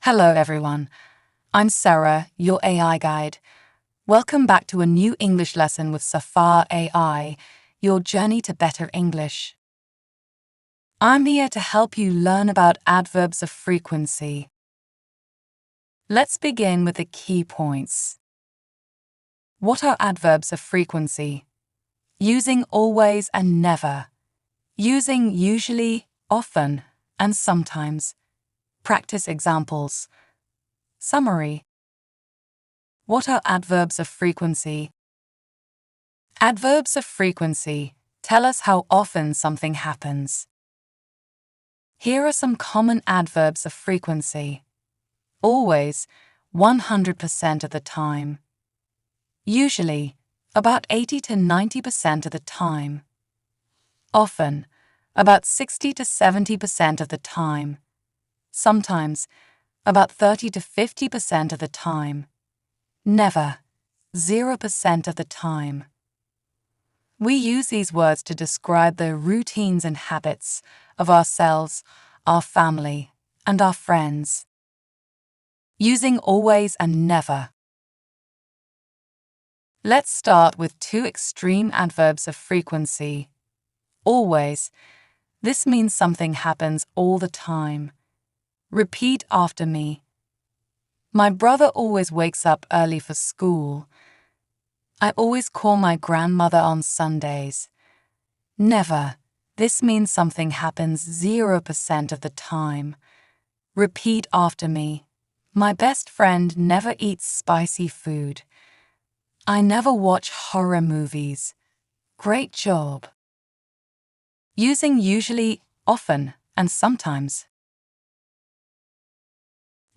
Hello everyone, I'm Sara, your AI guide. Welcome back to a new English lesson with Safar AI, your journey to better English. I'm here to help you learn about adverbs of frequency. Let's begin with the key points. What are adverbs of frequency? Using always and never. Using usually, often, and sometimes. Practice examples. Summary. What are adverbs of frequency? Adverbs of frequency tell us how often something happens. Here are some common adverbs of frequency. Always, 100% of the time. Usually, about 80 to 90% of the time. Often, about 60 to 70% of the time. Sometimes, about 30 to 50% of the time. Never, 0% of the time. We use these words to describe the routines and habits of ourselves, our family, and our friends. Using always and never. Let's start with two extreme adverbs of frequency. Always. This means something happens all the time. Repeat after me. My brother always wakes up early for school. I always call my grandmother on Sundays. Never. This means something happens 0% of the time. Repeat after me. My best friend never eats spicy food. I never watch horror movies. Great job. Using usually, often, and sometimes.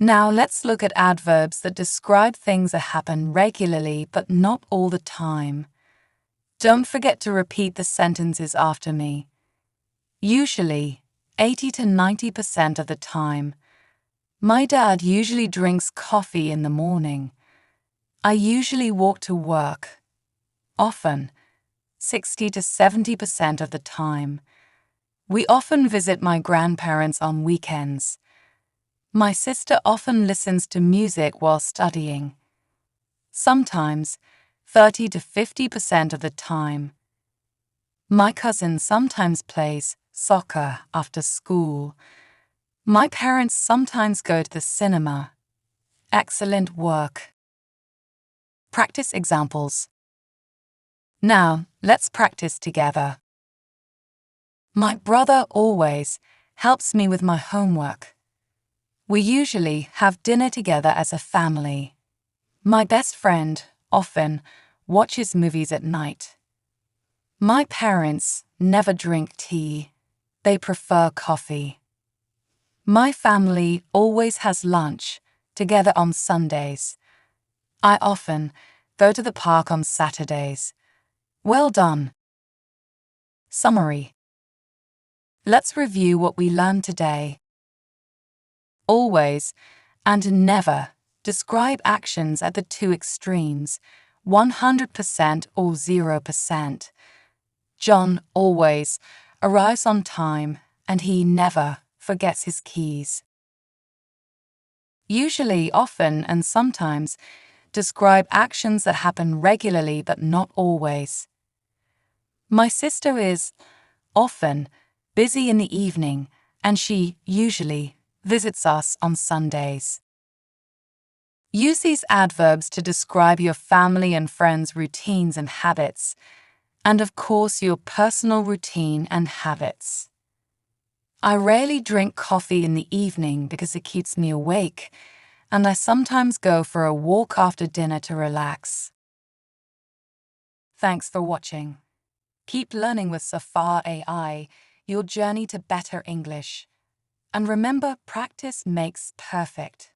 Now let's look at adverbs that describe things that happen regularly but not all the time. Don't forget to repeat the sentences after me. Usually, 80 to 90% of the time. My dad usually drinks coffee in the morning. I usually walk to work. Often, 60 to 70% of the time. We often visit my grandparents on weekends. My sister often listens to music while studying. Sometimes, 30 to 50% of the time. My cousin sometimes plays soccer after school. My parents sometimes go to the cinema. Excellent work. Practice examples. Now, let's practice together. My brother always helps me with my homework. We usually have dinner together as a family. My best friend often watches movies at night. My parents never drink tea. They prefer coffee. My family always has lunch together on Sundays. I often go to the park on Saturdays. Well done. Summary. Let's review what we learned today. Always and never describe actions at the two extremes, 100% or 0%. John always arrives on time and he never forgets his keys. Usually, often, and sometimes describe actions that happen regularly but not always. My sister is often busy in the evening and she usually visits us on Sundays. Use these adverbs to describe your family and friends' routines and habits, and of course your personal routine and habits. I rarely drink coffee in the evening because it keeps me awake, and I sometimes go for a walk after dinner to relax. Thanks for watching. Keep learning with Safar AI, your journey to better English. And remember, practice makes perfect.